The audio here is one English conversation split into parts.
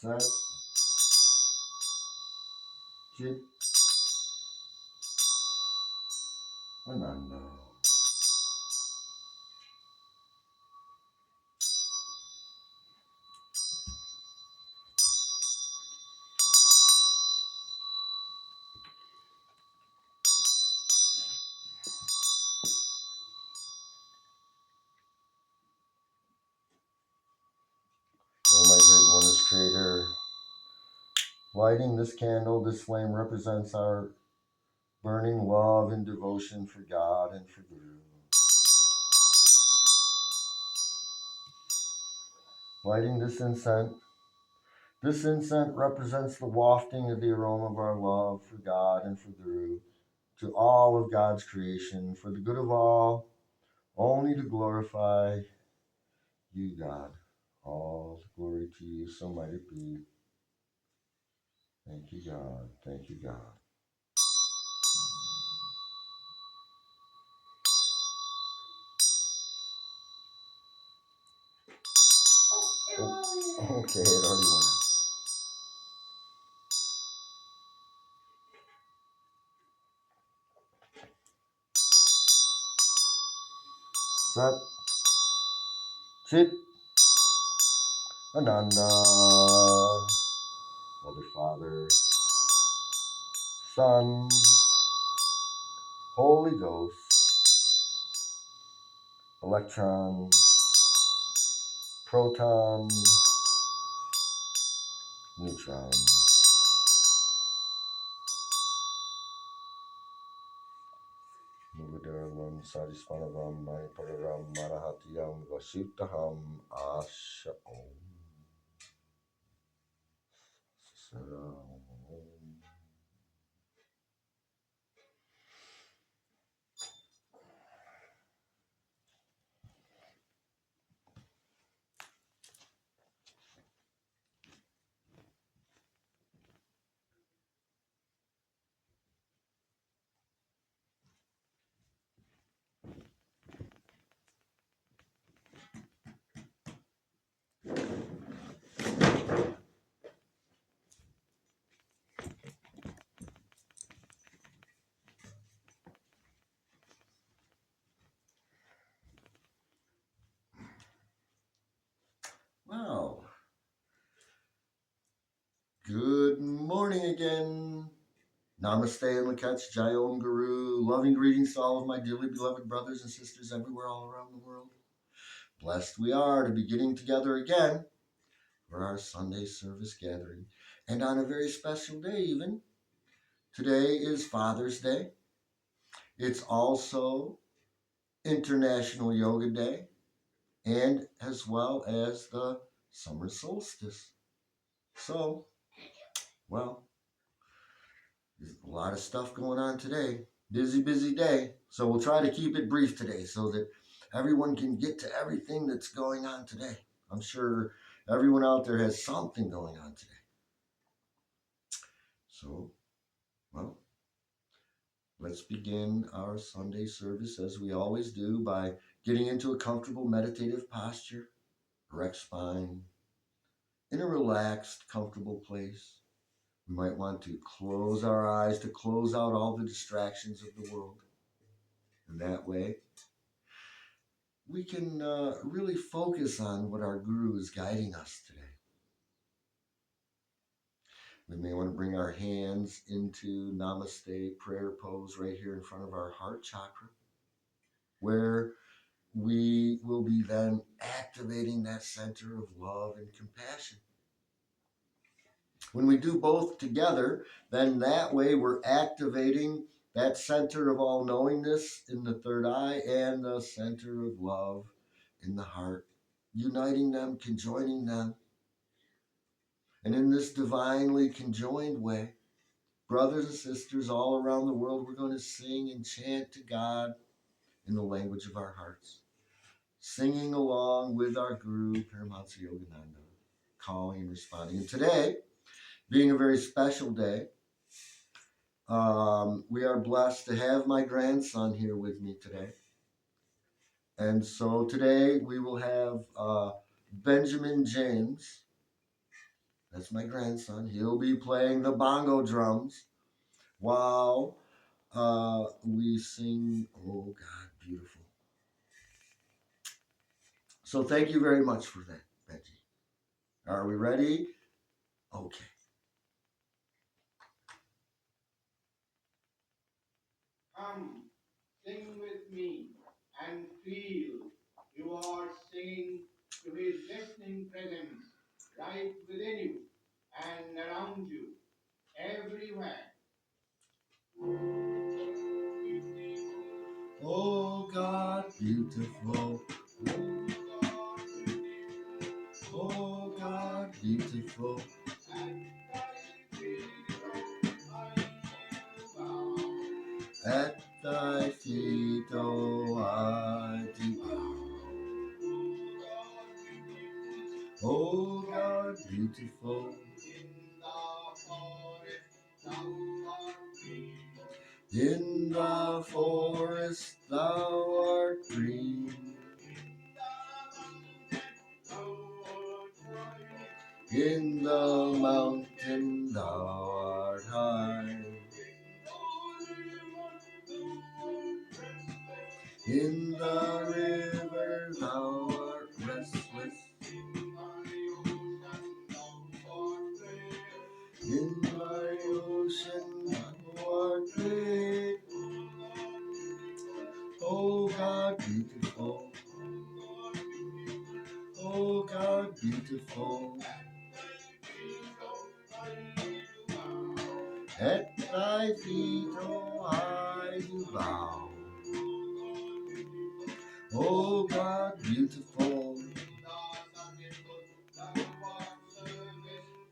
Sat, Chit, Ananda. O my great oneness creator, lighting this candle, this flame represents our burning love and devotion for God and for Guru. Lighting this incense represents the wafting of the aroma of our love for God and for Guru to all of God's creation, for the good of all, only to glorify you, God. All glory to you, so might it be. Thank you, God. Thank you, God. Oh, okay, it already went out. Sat, Chit, Ananda, Mother, Father, Son, Holy Ghost, electron, proton, neutron. Mugadaram Sadhispanavam Manipuraram Marahatiyam Vasutaham Asha Om. Saram. Wow. Good morning again. Namaste and Lakach Jai Om Guru. Loving greetings to all of my dearly beloved brothers and sisters everywhere all around the world. Blessed we are to be getting together again for our Sunday service gathering. And on a very special day even. Today is Father's Day. It's also International Yoga Day, and as well as the summer solstice. So, well, there's a lot of stuff going on today. Busy, busy day. So we'll try to keep it brief today so that everyone can get to everything that's going on today. I'm sure everyone out there has something going on today. So, well, let's begin our Sunday service as we always do by getting into a comfortable meditative posture, erect spine, in a relaxed, comfortable place. We might want to close our eyes to close out all the distractions of the world. And that way, we can really focus on what our Guru is guiding us today. We may want to bring our hands into Namaste prayer pose right here in front of our heart chakra, where we will be then activating that center of love and compassion. When we do both together, then that way we're activating that center of all knowingness in the third eye and the center of love in the heart, uniting them, conjoining them. And in this divinely conjoined way, brothers and sisters all around the world, we're going to sing and chant to God in the language of our hearts, singing along with our Guru, Paramahansa Yogananda, calling and responding. And today, being a very special day, we are blessed to have my grandson here with me today. And so today we will have Benjamin James, that's my grandson. He'll be playing the bongo drums while we sing, Oh God, Beautiful. So thank you very much for that, Benji. Are we ready? Okay. Come, sing with me and feel you are singing to his listening presence right within you and around you, everywhere. Oh God, beautiful. Oh God, beautiful. At thy feet, oh, I do bow. Oh God, beautiful. In the forest thou art green. In the mountain thou art high. In the river thou art restless. In thy ocean thou art great. Oh God, beautiful. Oh God, beautiful. At thy feet, oh, I do bow. Oh God, beautiful.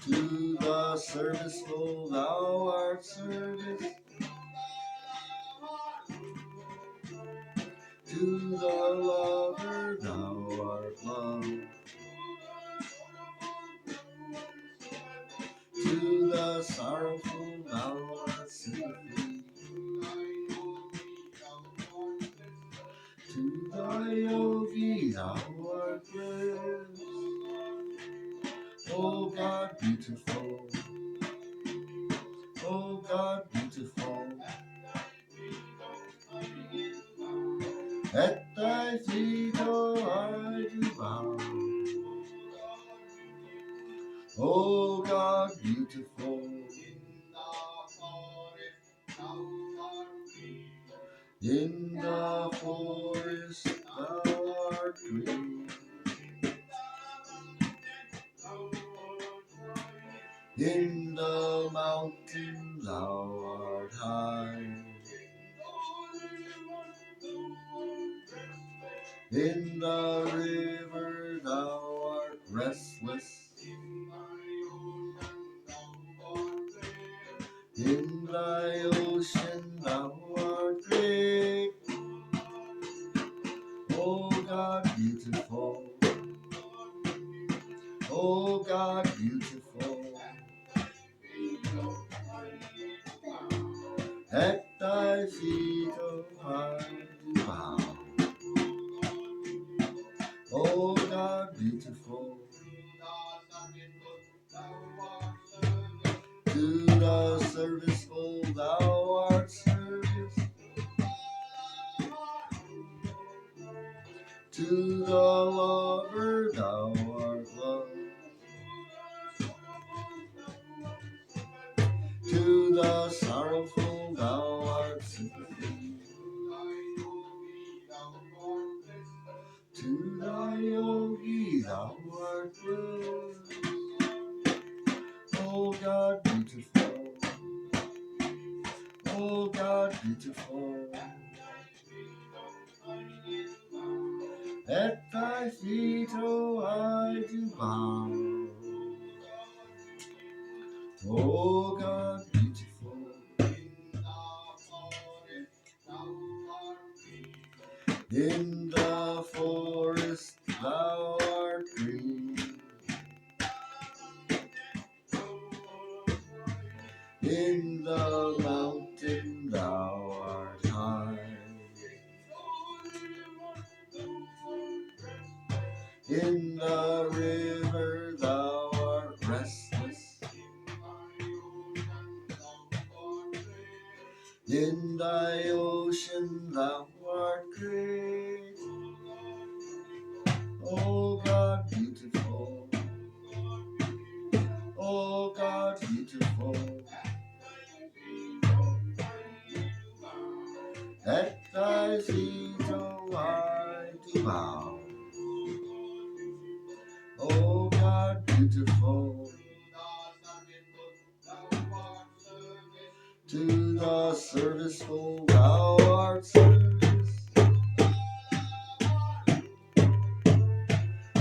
To the serviceful thou art service. To the lover thou art love. To the sorrowful thou art sympathy. To the yogi thou art bliss. Oh God, beautiful. Oh God, beautiful. At thy feet, oh, I do bow. Oh God, beautiful. In the forest thou art green. In the mountain thou art high. In the river thou art restless. In thy ocean thou art great. Oh God, beautiful. Oh God, beautiful. At thy feet, oh, I do bow. Oh God, beautiful. To the serviceful thou art service. To the lover thou art love. To the sorrowful thou art sympathy. To the yogi thou art bliss. Oh God, beautiful. Oh God, beautiful. At thy feet, oh, I do bow. Oh God, beautiful. In the forest thou art green. In the mountain thou art high. In the river thou art restless. In thy ocean thou art great, O God beautiful, O God beautiful. At thy feet, O I do bow, O God beautiful. To the serviceful thou art service,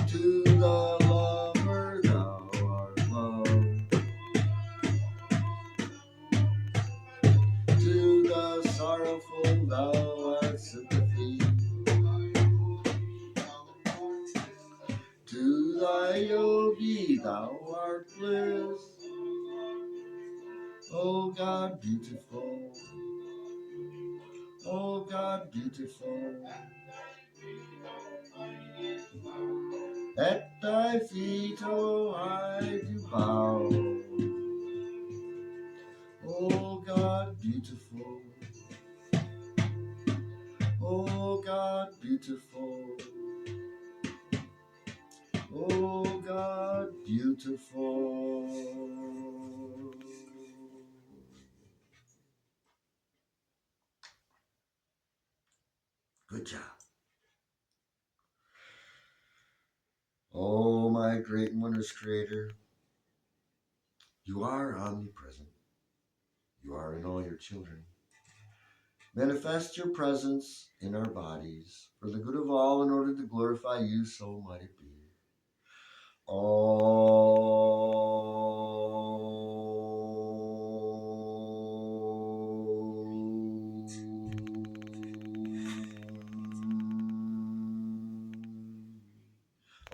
to the lover thou art love, to the sorrowful thou art sympathy, to thy yogi thou art bliss, O God beautiful, O God beautiful. At thy feet, O I do bow, O God beautiful, O God beautiful, O God beautiful. Good job. Oh, my great and wondrous Creator, you are omnipresent. You are in all your children. Manifest your presence in our bodies for the good of all in order to glorify you, so might it be.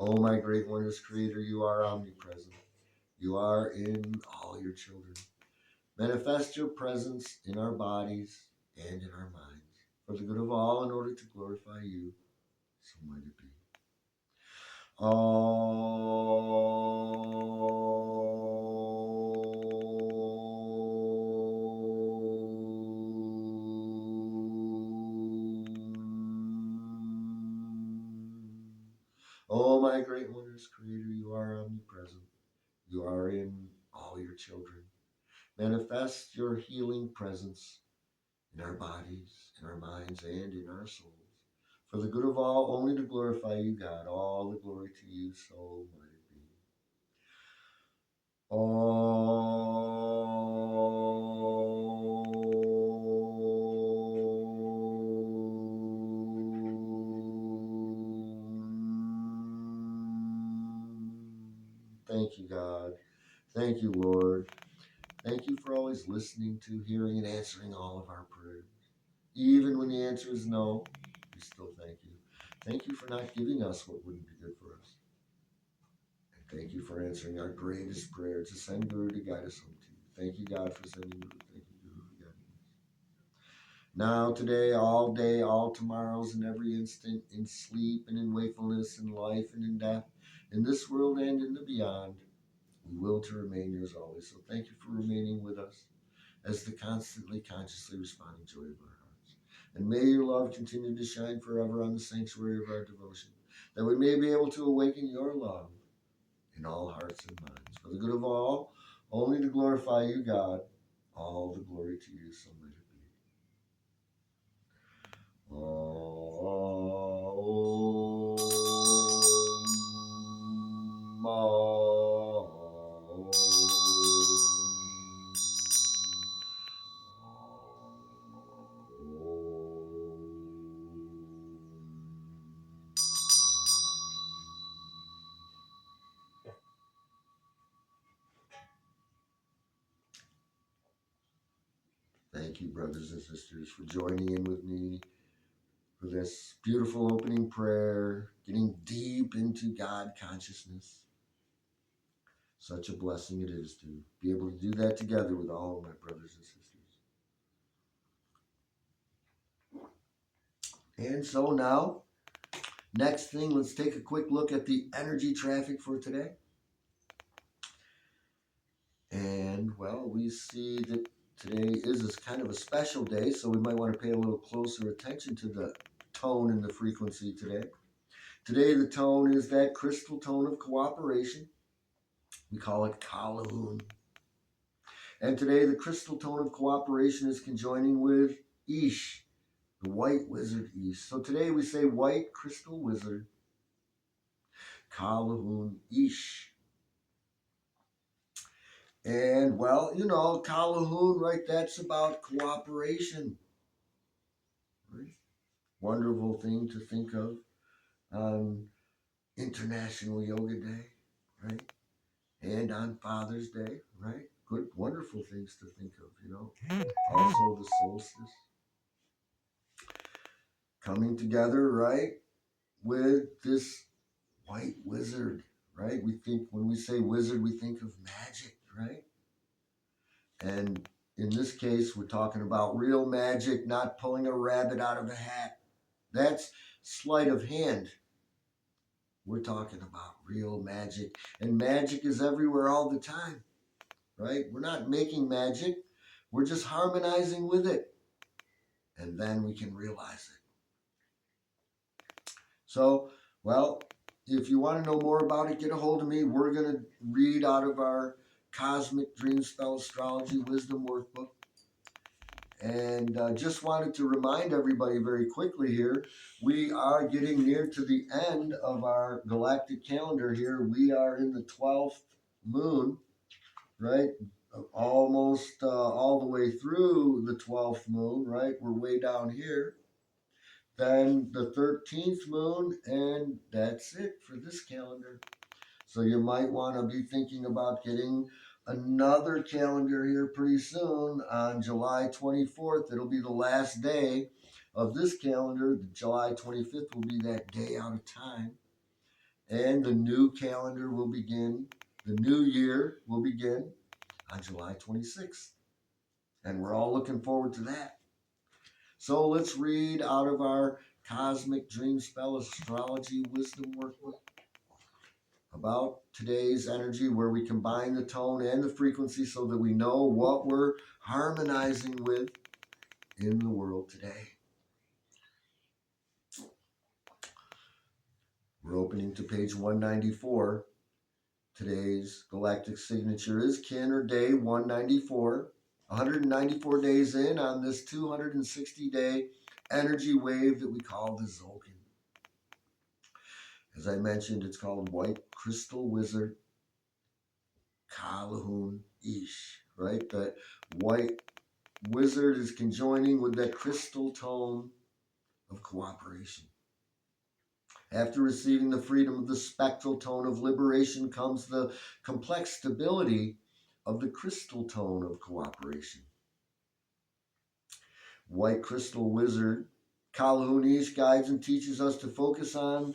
Oh, my great wondrous Creator, you are omnipresent. You are in all your children. Manifest your presence in our bodies and in our minds for the good of all in order to glorify you, so might it be. Oh, my great wondrous Creator, you are omnipresent. You are in all your children. Manifest your healing presence in our bodies, in our minds, and in our souls. For the good of all, only to glorify you, God. All the glory to you, so might it be. Thank you, God. Thank you, Lord. Thank you for always listening to, hearing, and answering all of our prayers. Even when the answer is no, we still thank you. Thank you for not giving us what wouldn't be good for us. And thank you for answering our greatest prayer to send Guru to guide us home to you. Thank you, God, for sending Guru. Thank you, Guru, for guiding us. Now, today, all day, all tomorrows, in every instant, in sleep and in wakefulness, in life and in death, in this world and in the beyond, we will to remain yours always. So thank you for remaining with us as the constantly, consciously responding joy of our hearts. And may your love continue to shine forever on the sanctuary of our devotion, that we may be able to awaken your love in all hearts and minds. For the good of all, only to glorify you, God, all the glory to you, so might it be. Thank you, brothers and sisters, for joining in with me for this beautiful opening prayer, getting deep into God consciousness. Such a blessing it is to be able to do that together with all of my brothers and sisters. And so now, next thing, let's take a quick look at the energy traffic for today. And, well, we see that today is kind of a special day, so we might want to pay a little closer attention to the tone and the frequency today. Today, the tone is that crystal tone of cooperation. We call it Calhoun. And today, the crystal tone of cooperation is conjoining with Ish, the white wizard Ish. So today we say white crystal wizard, Calhoun Ish. And well, you know, Calhoun, right? That's about cooperation. Right? Wonderful thing to think of on International Yoga Day, right? And on Father's Day, right? Good, wonderful things to think of, you know. Also the solstice. Coming together, right? With this white wizard, right? We think, when we say wizard, we think of magic, right? And in this case, we're talking about real magic, not pulling a rabbit out of a hat. That's sleight of hand. We're talking about real magic. And magic is everywhere all the time, right? We're not making magic. We're just harmonizing with it. And then we can realize it. So, well, if you want to know more about it, get a hold of me. We're going to read out of our Cosmic Dream Spell Astrology Wisdom Workbook. And just wanted to remind everybody very quickly here, we are getting near to the end of our galactic calendar here. We are in the 12th moon, right? Almost all the way through the 12th moon, right? We're way down here. Then the 13th moon, and that's it for this calendar. So you might want to be thinking about getting another calendar here pretty soon on July 24th. It'll be the last day of this calendar. July 25th will be that day out of time. And the new calendar will begin, the new year will begin on July 26th. And we're all looking forward to that. So let's read out of our Cosmic Dream Spell Astrology Wisdom Workbook about today's energy, where we combine the tone and the frequency so that we know what we're harmonizing with in the world today. We're opening to page 194. Today's galactic signature is Kin, or day 194. 194 days in on this 260-day energy wave that we call the Tzolk'in. As I mentioned, it's called White Crystal Wizard Calhoun Ish, right? That white wizard is conjoining with that crystal tone of cooperation. After receiving the freedom of the spectral tone of liberation comes the complex stability of the crystal tone of cooperation. White crystal wizard Calhoun Ish guides and teaches us to focus on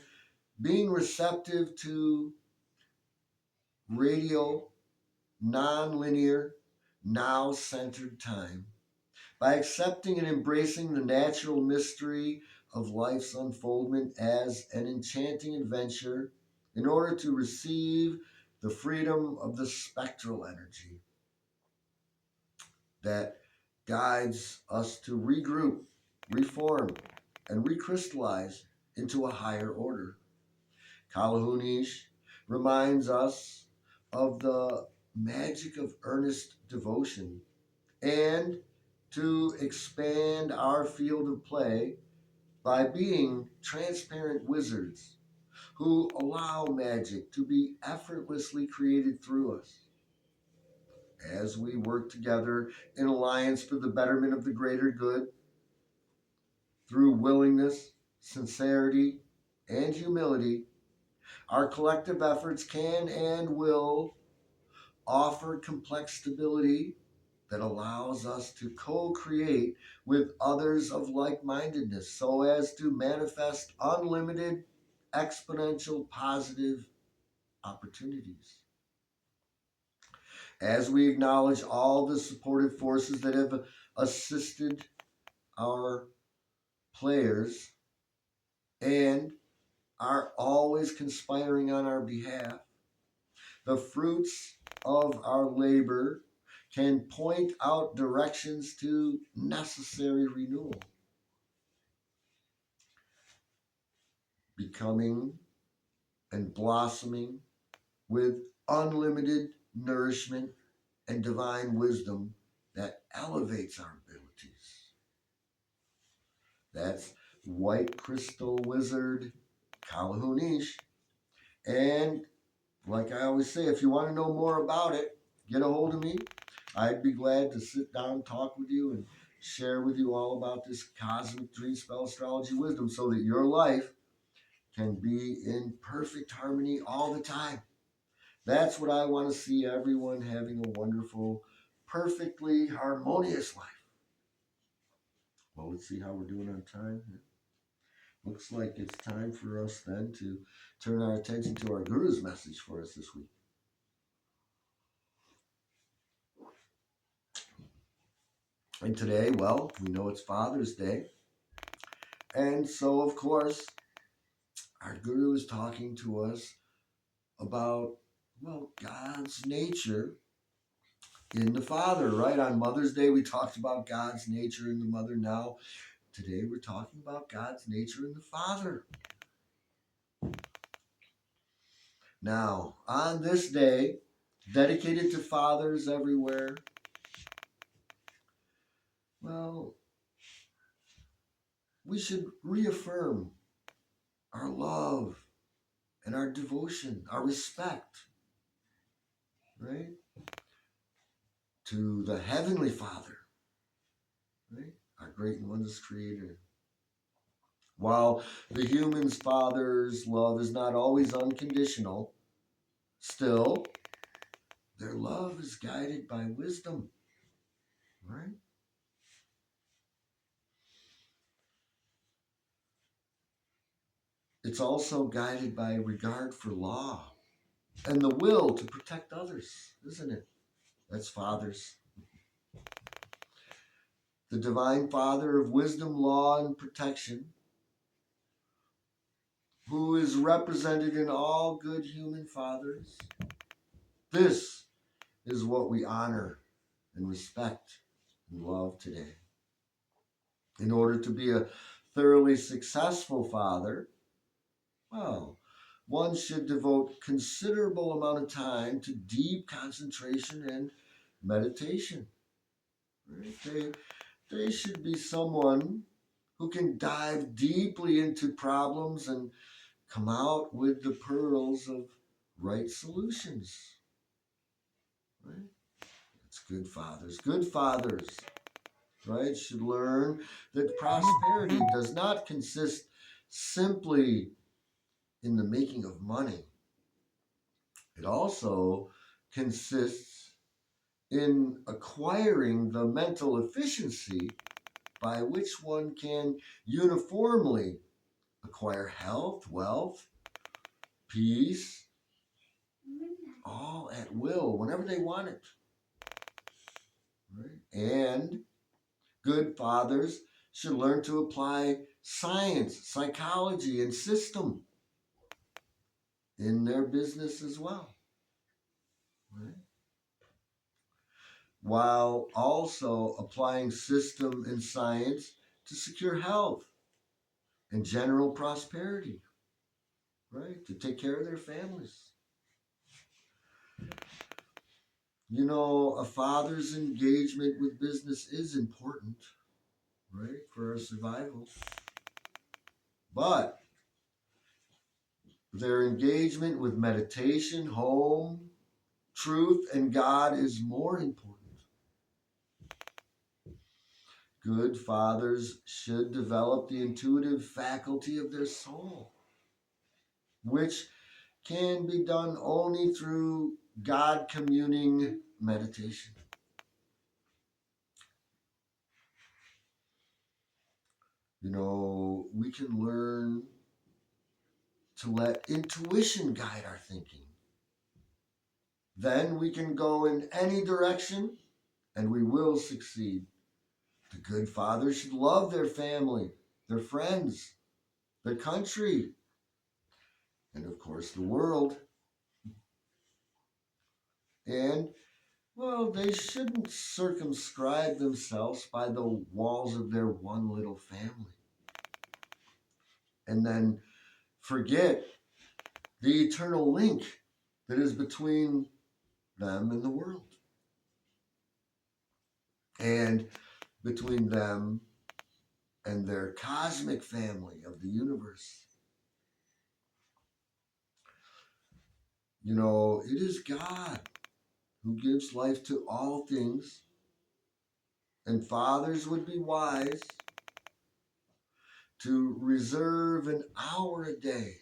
being receptive to radio, non-linear, now-centered time by accepting and embracing the natural mystery of life's unfoldment as an enchanting adventure in order to receive the freedom of the spectral energy that guides us to regroup, reform, and recrystallize into a higher order. Calhoun Ish reminds us of the magic of earnest devotion and to expand our field of play by being transparent wizards who allow magic to be effortlessly created through us. As we work together in alliance for the betterment of the greater good, through willingness, sincerity, and humility, our collective efforts can and will offer complex stability that allows us to co-create with others of like-mindedness so as to manifest unlimited, exponential, positive opportunities. As we acknowledge all the supportive forces that have assisted our players and are always conspiring on our behalf, the fruits of our labor can point out directions to necessary renewal. Becoming and blossoming with unlimited nourishment and divine wisdom that elevates our abilities. That's White Crystal Wizard Kalahunish. And like I always say, if you want to know more about it, get a hold of me. I'd be glad to sit down, talk with you, and share with you all about this cosmic dream spell astrology wisdom so that your life can be in perfect harmony all the time. That's what I want to see, everyone having a wonderful, perfectly harmonious life. Well, let's see how we're doing on time. Looks like it's time for us then to turn our attention to our Guru's message for us this week. And today, well, we know it's Father's Day. And so, of course, our Guru is talking to us about, well, God's nature in the Father, right? On Mother's Day, we talked about God's nature in the Mother. Now, today, we're talking about God's nature in the Father. Now, on this day, dedicated to fathers everywhere, well, we should reaffirm our love and our devotion, our respect, right? To the Heavenly Father, right? Our great and wondrous Creator. While the human's Father's love is not always unconditional, still, their love is guided by wisdom, right? It's also guided by regard for law and the will to protect others, isn't it? That's fathers. The Divine Father of wisdom, law, and protection, who is represented in all good human fathers. This is what we honor and respect and love today. In order to be a thoroughly successful father, well, one should devote considerable amount of time to deep concentration and meditation. Right? They should be someone who can dive deeply into problems and come out with the pearls of right solutions. Right? That's good fathers. Good fathers, right, should learn that prosperity does not consist simply in the making of money. It also consists in acquiring the mental efficiency by which one can uniformly acquire health, wealth, peace, all at will, whenever they want it. Right? And good fathers should learn to apply science, psychology, and system in their business as well. Right? While also applying system and science to secure health and general prosperity, right? To take care of their families. You know, a father's engagement with business is important, right, for our survival. But their engagement with meditation, home, truth, and God is more important. Good fathers should develop the intuitive faculty of their soul, which can be done only through God communing meditation. You know, we can learn to let intuition guide our thinking. Then we can go in any direction and we will succeed. The good fathers should love their family, their friends, their country, and of course the world. And Well, they shouldn't circumscribe themselves by the walls of their one little family and then forget the eternal link that is between them and the world and between them and their cosmic family of the universe. You know, it is God who gives life to all things, and fathers would be wise to reserve an hour a day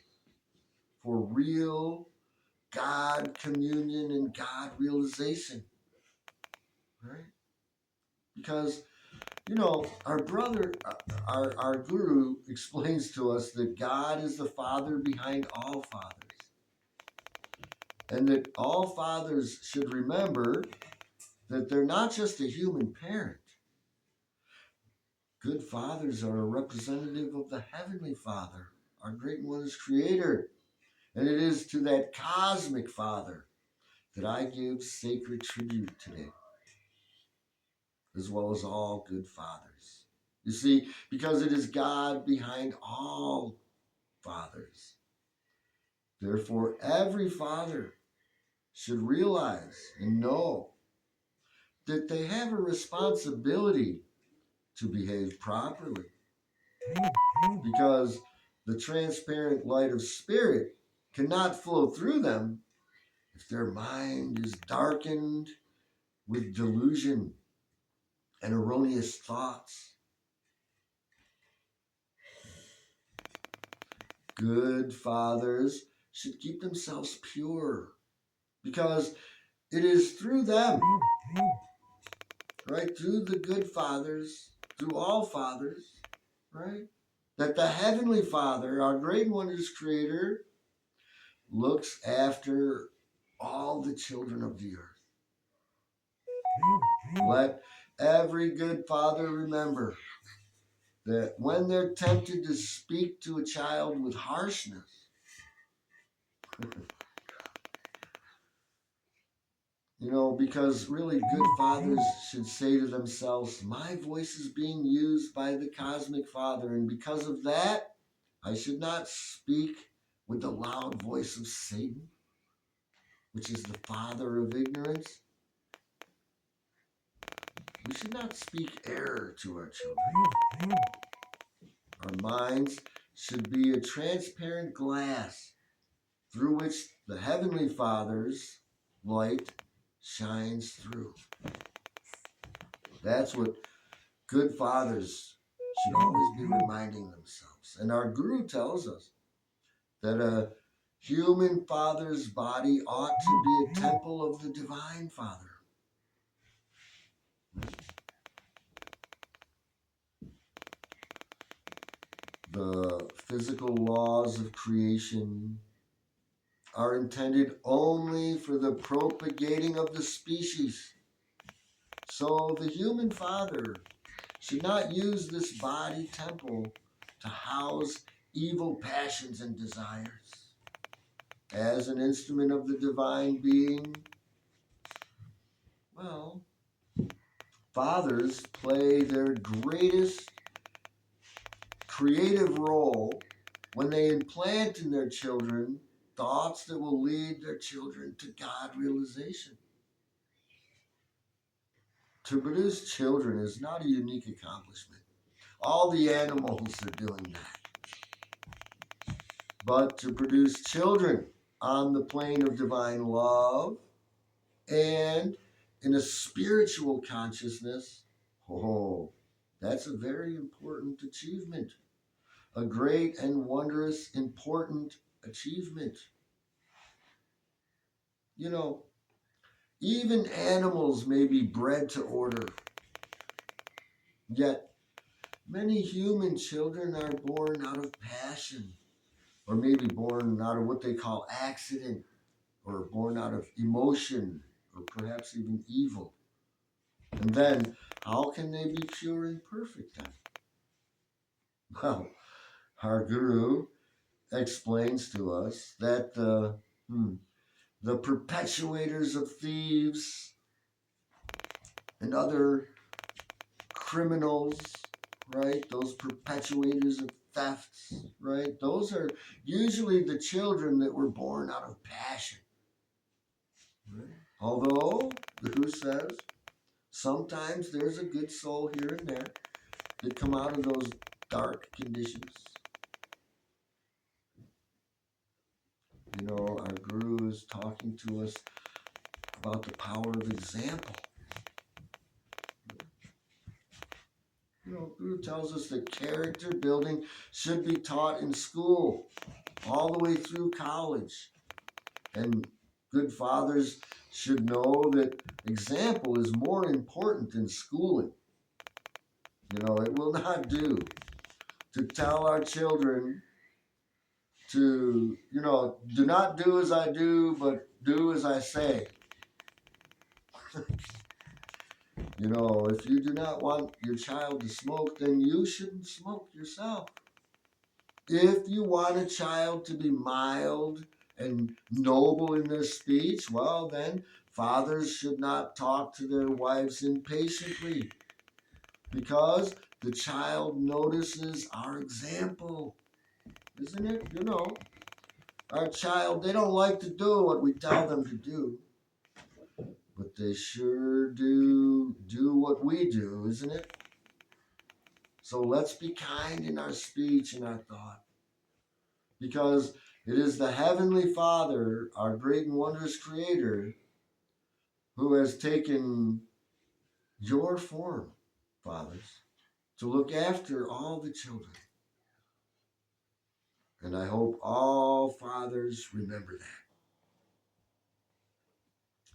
for real God communion and God realization, right? Because, you know, our brother, our guru explains to us that God is the Father behind all fathers, and that all fathers should remember that they're not just a human parent. Good fathers are a representative of the Heavenly Father, our great one is Creator. And it is to that cosmic Father that I give sacred tribute today, as well as all good fathers. You see, because it is God behind all fathers. Therefore, every father should realize and know that they have a responsibility to behave properly, because the transparent light of spirit cannot flow through them if their mind is darkened with delusion and erroneous thoughts. Good fathers should keep themselves pure, because it is through them, right? Through the good fathers, through all fathers, right? That the Heavenly Father, our great one is Creator, looks after all the children of the earth. Let every good father remember that when they're tempted to speak to a child with harshness, you know, because really good fathers should say to themselves, my voice is being used by the cosmic Father, and because of that, I should not speak with the loud voice of Satan, which is the father of ignorance. We should not speak error to our children. Our minds should be a transparent glass through which the Heavenly Father's light shines through. That's what good fathers should always be reminding themselves. And our Guru tells us that a human father's body ought to be a temple of the Divine Father. The physical laws of creation are intended only for the propagating of the species. So the human father should not use this body temple to house evil passions and desires. As an instrument of the divine being, well, fathers play their greatest creative role when they implant in their children thoughts that will lead their children to God realization. To produce children is not a unique accomplishment. All the animals are doing that. But to produce children on the plane of divine love and in a spiritual consciousness, oh, that's a very important achievement. A great and wondrous, important achievement. You know, even animals may be bred to order, yet many human children are born out of passion, or maybe born out of what they call accident, or born out of emotion, or perhaps even evil. And then, how can they be pure and perfect then? Well, our Guru explains to us that the perpetuators of thieves and other criminals, right? Those perpetuators of thefts, right? Those are usually the children that were born out of passion. Right? Although, who says, sometimes there's a good soul here and there that come out of those dark conditions. You know, our guru is talking to us about the power of example. You know, Guru tells us that character building should be taught in school all the way through college. And good fathers should know that example is more important than schooling. You know, it will not do to tell our children to, you know, do not do as I do, but do as I say. You know, if you do not want your child to smoke, then you shouldn't smoke yourself. If you want a child to be mild and noble in their speech, well, then fathers should not talk to their wives impatiently, because the child notices our example, isn't it? You know, our child, they don't like to do what we tell them to do, but they sure do what we do, isn't it? So let's be kind in our speech and our thought, because it is the Heavenly Father, our great and wondrous Creator, who has taken your form, fathers, to look after all the children. And I hope all fathers remember that.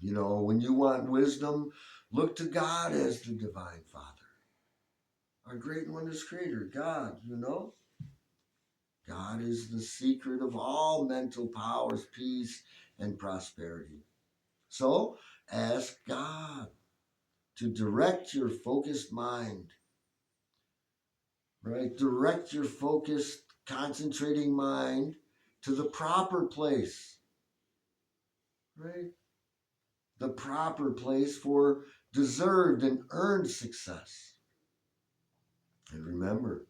You know, when you want wisdom, look to God as the Divine Father, our great and wondrous Creator, God, you know. God is the secret of all mental powers, peace, and prosperity. So ask God to direct your focused mind, right? Direct your focused, concentrating mind to the proper place, right? The proper place for deserved and earned success. And remember,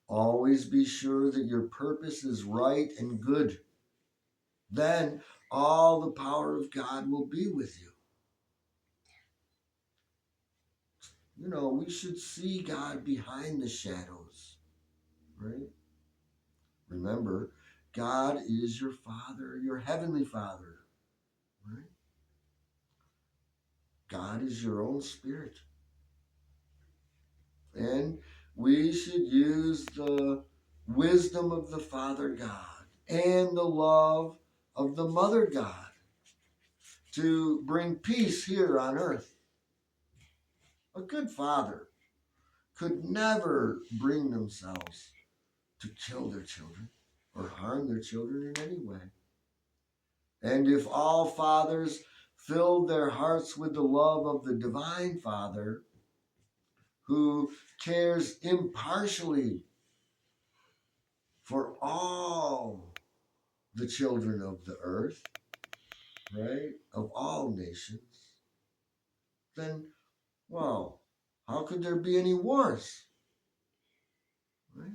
always be sure that your purpose is right and good. Then all the power of God will be with you. You know, we should see God behind the shadows, right? Remember, God is your Father, your Heavenly Father, right? God is your own spirit. And we should use the wisdom of the Father God and the love of the Mother God to bring peace here on earth. A good father could never bring themselves to kill their children or harm their children in any way. And if all fathers filled their hearts with the love of the Divine Father, who cares impartially for all the children of the earth, right, of all nations, then, well, how could there be any wars? Right?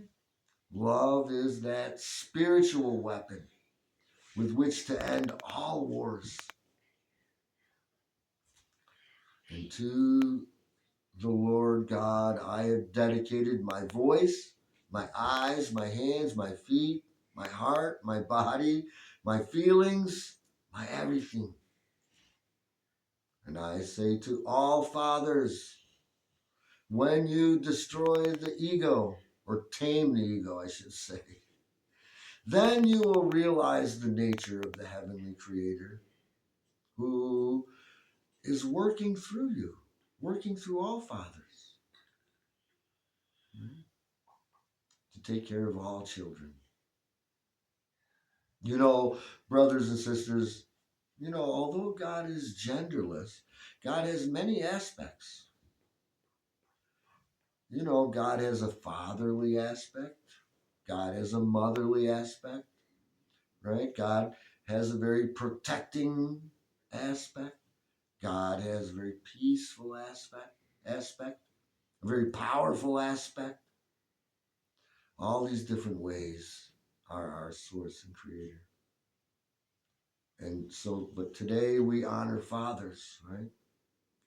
Love is that spiritual weapon with which to end all wars. And to the Lord God, I have dedicated my voice, my eyes, my hands, my feet, my heart, my body, my feelings, my everything. And I say to all fathers, when you destroy the ego, or tame the ego, I should say, then you will realize the nature of the Heavenly Creator, who is working through you, working through all fathers, to take care of all children. You know, brothers and sisters, you know, although God is genderless, God has many aspects. You know, God has a fatherly aspect. God has a motherly aspect, right? God has a very protecting aspect. God has a very peaceful aspect, a very powerful aspect. All these different ways are our source and creator. And so, but today we honor fathers, right?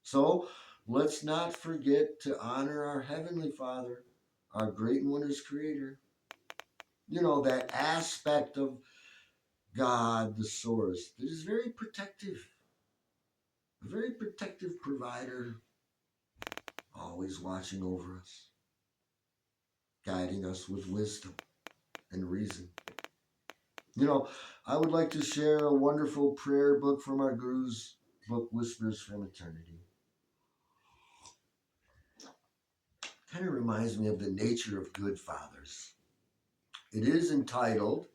So let's not forget to honor our Heavenly Father, our great and wondrous creator. You know, that aspect of God, the source, that is very protective, a very protective provider, always watching over us, guiding us with wisdom and reason. You know, I would like to share a wonderful prayer book from our Guru's book, Whispers from Eternity. Kind of reminds me of the nature of good fathers. It is entitled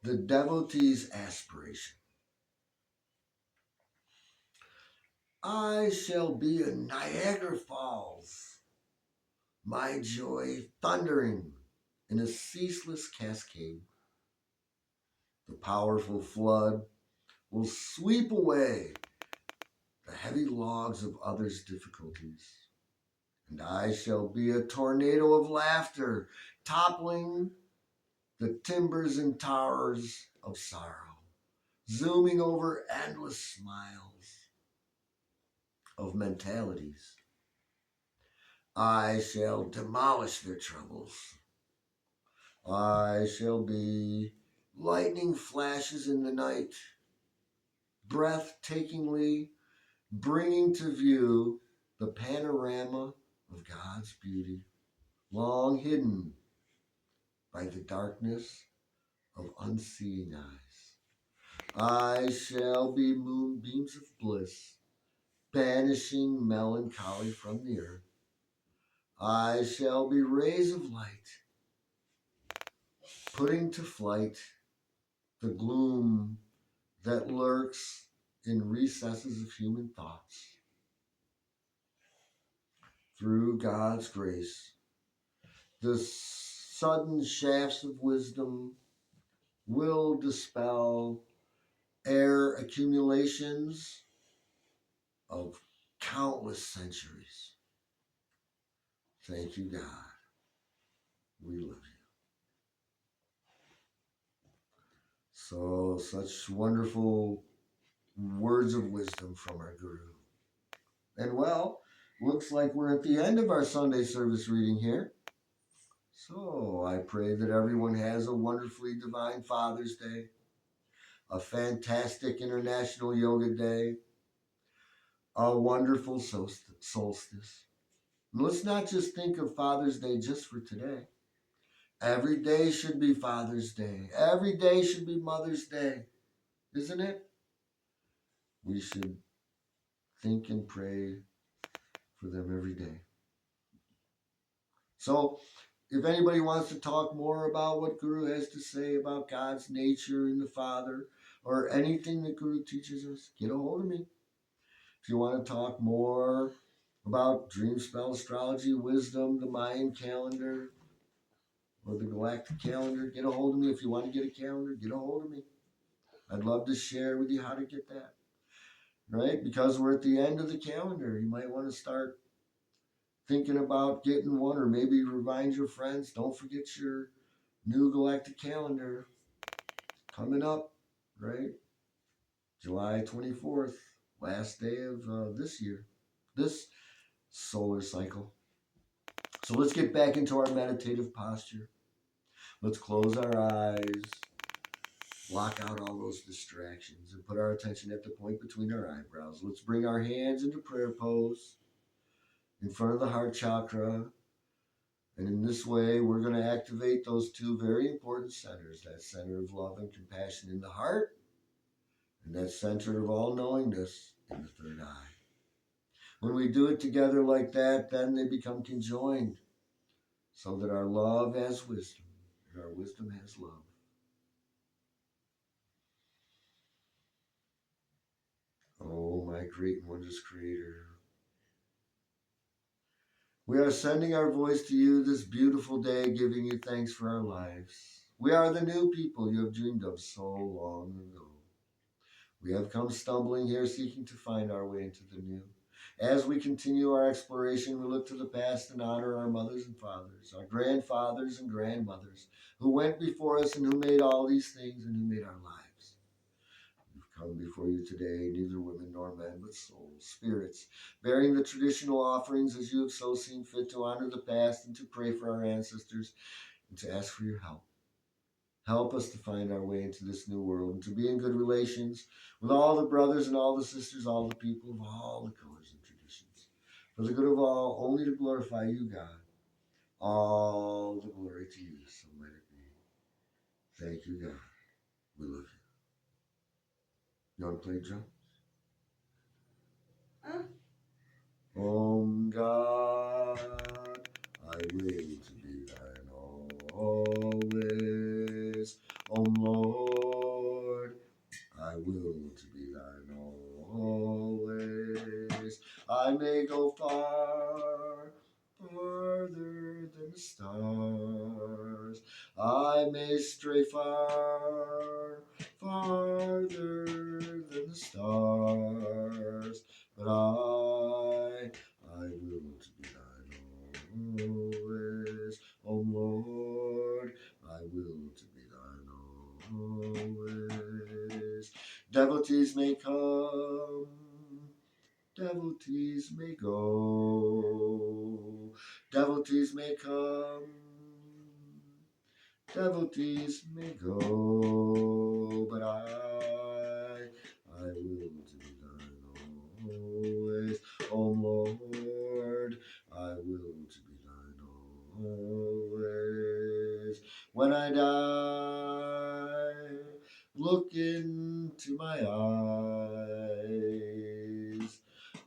The Devotee's Aspiration. I shall be a Niagara Falls, my joy thundering in a ceaseless cascade. The powerful flood will sweep away the heavy logs of others' difficulties. And I shall be a tornado of laughter, toppling the timbers and towers of sorrow, zooming over endless smiles of mentalities. I shall demolish their troubles. I shall be lightning flashes in the night, breathtakingly bringing to view the panorama of God's beauty, long hidden by the darkness of unseeing eyes. I shall be moonbeams of bliss, banishing melancholy from the earth. I shall be rays of light, putting to flight the gloom that lurks in recesses of human thoughts. Through God's grace, the sudden shafts of wisdom will dispel air accumulations of countless centuries. Thank you, God. We love you. So, such wonderful words of wisdom from our Guru. And well, looks like we're at the end of our Sunday service reading here. So, I pray that everyone has a wonderfully divine Father's Day, a fantastic International Yoga Day, a wonderful solstice. And let's not just think of Father's Day just for today. Every day should be Father's Day. Every day should be Mother's Day, isn't it? We should think and pray for them every day. So, if anybody wants to talk more about what Guru has to say about God's nature and the Father, or anything that Guru teaches us, get a hold of me. If you want to talk more about dream spell astrology, wisdom, the Mayan calendar, or the galactic calendar, get a hold of me. If you want to get a calendar, get a hold of me. I'd love to share with you how to get that. Right? Because we're at the end of the calendar. You might want to start thinking about getting one, or maybe remind your friends. Don't forget your new galactic calendar coming up, right? July 24th, last day of this year, this solar cycle. So let's get back into our meditative posture. Let's close our eyes, block out all those distractions, and put our attention at the point between our eyebrows. Let's bring our hands into prayer pose in front of the heart chakra. And in this way, we're going to activate those two very important centers, that center of love and compassion in the heart, and that center of all-knowingness in the third eye. When we do it together like that, then they become conjoined, so that our love has wisdom, and our wisdom has love. Oh, my great and wondrous Creator. We are sending our voice to you this beautiful day, giving you thanks for our lives. We are the new people you have dreamed of so long ago. We have come stumbling here, seeking to find our way into the new. As we continue our exploration, we look to the past and honor our mothers and fathers, our grandfathers and grandmothers, who went before us and who made all these things and who made our lives. We've come before you today, neither women nor men, but souls, spirits, bearing the traditional offerings as you have so seen fit to honor the past and to pray for our ancestors and to ask for your help. Help us to find our way into this new world and to be in good relations with all the brothers and all the sisters, all the people of all the colors and traditions. For the good of all, only to glorify you, God. All the glory to you, so let it be. Thank you, God. We love you. You want to play drums? Om God, I will to be thine always. Om Lord, I will to be thine always. I may go far, farther than the stars. I may stray far, farther than the stars. But I will to be thine always. O Lord, I will to be thine always. Devotees may come, devotees may go. Devotees may come, devotees may go. But I will to be thine always. O Lord, I will to be thine always. When I die, look into my eyes.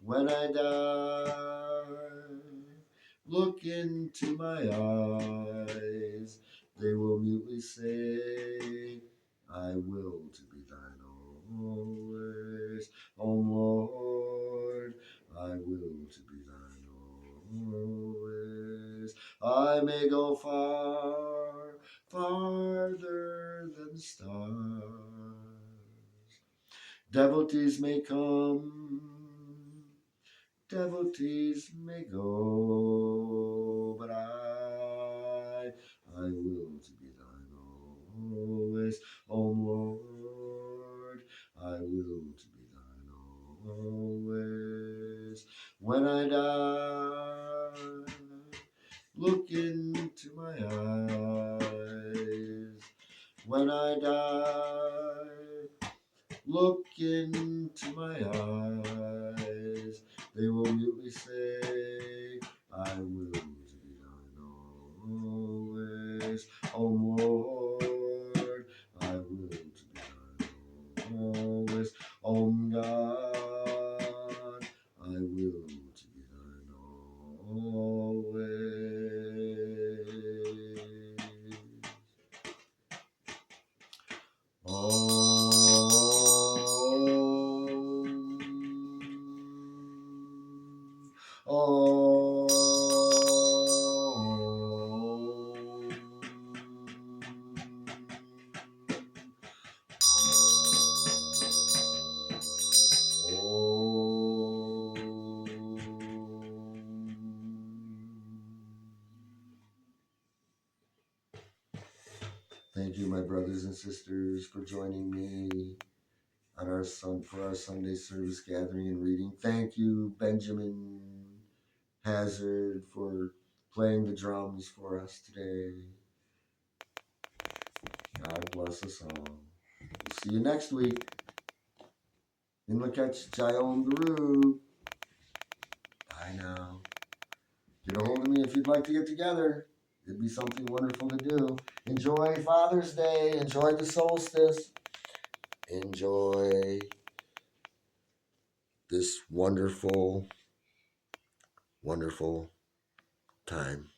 When I die, look into my eyes. They will mutely say, I will to be thine always. O Lord, I will to be thine always. I may go far, farther than the stars. Devotees may come, devotees may go, but I will to be thine always. O Lord, I will to be thine always. When I die, look into my eyes. When I die, look into my eyes. They will mutely say, I will to be thine always. O Lord, I will to be thine always. Om God, I will to be thine always. Thank you, my brothers and sisters, for joining me on for our Sunday service gathering and reading. Thank you, Benjamin Hazard, for playing the drums for us today. God bless us all. We'll see you next week. In Lakach Jayom Guru. Bye now. Get a hold of me if you'd like to get together. It'd be something wonderful to do. Enjoy Father's Day. Enjoy the solstice. Enjoy this wonderful, wonderful time.